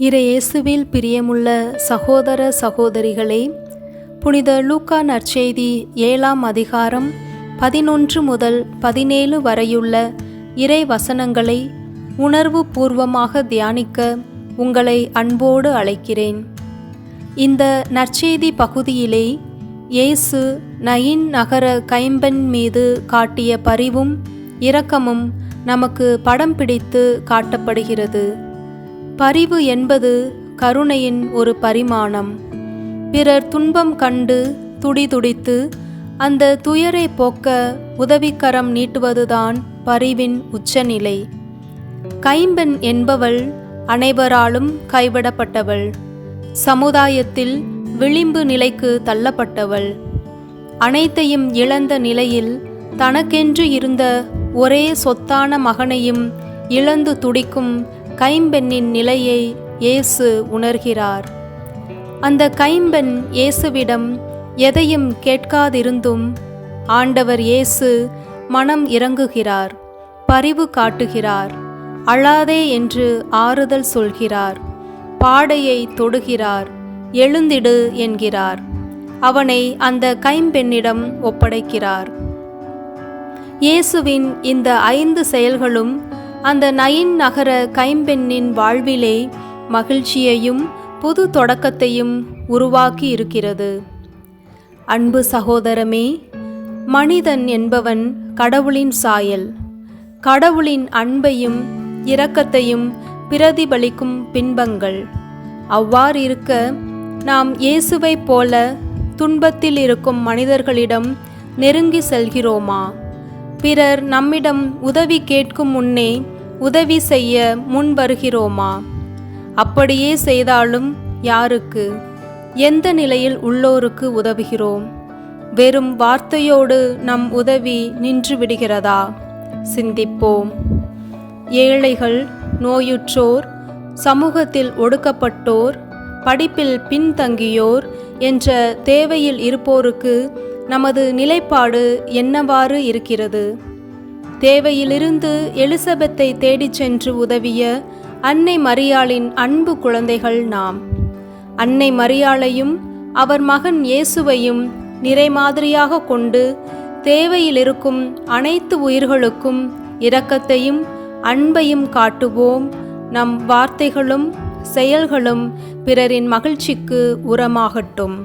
இயேசுவில் பிரியமுள்ள சகோதர சகோதரிகளே, புனித லூக்கா நற்செய்தி 7ஆம் அதிகாரம் 11 முதல் 17 வரையுள்ள இறை வசனங்களை உணர்வு பூர்வமாக தியானிக்க உங்களை அன்போடு அழைக்கிறேன். இந்த நற்செய்தி பகுதியிலே இயேசு நயின் நகர கைம்பெண் மீது காட்டிய பரிவும் இரக்கமும் நமக்கு படம் பிடித்து காட்டப்படுகிறது. பரிவு என்பது கருணையின் ஒரு பரிமாணம். பிறர் துன்பம் கண்டு துடிதுடித்து அந்த துயரை போக்க உதவிக்கரம் நீட்டுவதுதான் பரிவின் உச்சநிலை. கைம்பெண் என்பவள் அனைவராலும் கைவிடப்பட்டவள், சமுதாயத்தில் விளிம்பு நிலைக்கு தள்ளப்பட்டவள். அனைத்தையும் இழந்த நிலையில் தனக்கென்று இருந்த ஒரே சொத்தான மகனையும் இழந்து துடிக்கும் கைம்பெண்ணின் நிலையை இயேசு உணர்கிறார். அந்த கைம்பெண் இயேசுவிடம் எதையும் கேட்காதிருந்தும் ஆண்டவர் இயேசு மனம் இறங்குகிறார், பரிவு காட்டுகிறார், அழாதே என்று ஆறுதல் சொல்கிறார், பாடையை தொடுகிறார், எழுந்திடு என்கிறார். அவனை அந்த கைம்பெண்ணிடம் ஒப்படைக்கிறார். இயேசுவின் இந்த 5 செயல்களும் அந்த நயின் நகர கைம்பெண்ணின் வாழ்விலே மகிழ்ச்சியையும் புது தொடக்கத்தையும் உருவாக்கி இருக்கிறது. அன்பு சகோதரமே, மனிதன் என்பவன் கடவுளின் சாயல். கடவுளின் அன்பையும் இரக்கத்தையும் பிரதிபலிக்கும் பின்பங்கள். அவ்வாறிருக்க நாம் இயேசுவைப் போல துன்பத்தில் இருக்கும் மனிதர்களிடம் நெருங்கி செல்கிறோமா? பிறர் நம்மிடம் உதவி கேட்கும் முன்னே உதவி செய்ய முன் வருகிறோமா? அப்படியே செய்தாலும் யாருக்கு, எந்த நிலையில் உள்ளோருக்கு உதவுகிறோம்? வெறும் வார்த்தையோடு நம் உதவி நின்று விடுகிறதா? சிந்திப்போம். ஏழைகள், நோயுற்றோர், சமூகத்தில் ஒடுக்கப்பட்டோர், படிப்பில் பின்தங்கியோர் என்ற தேவையில் இருப்போருக்கு நமது நிலைப்பாடு என்னவாறு இருக்கிறது? தேவையிலிருந்து எலிசபெத்தை தேடிச் சென்று உதவிய அன்னை மரியாளின் அன்பு குழந்தைகள் நாம். அன்னை மரியாளையும் அவர் மகன் இயேசுவையும் நிறைமாதிரியாக கொண்டு தேவையில் இருக்கும் அனைத்து உயிர்களுக்கும் இரக்கத்தையும் அன்பையும் காட்டுவோம். நம் வார்த்தைகளும் செயல்களும் பிறரின் மகிழ்ச்சிக்கு உரமாகட்டும்.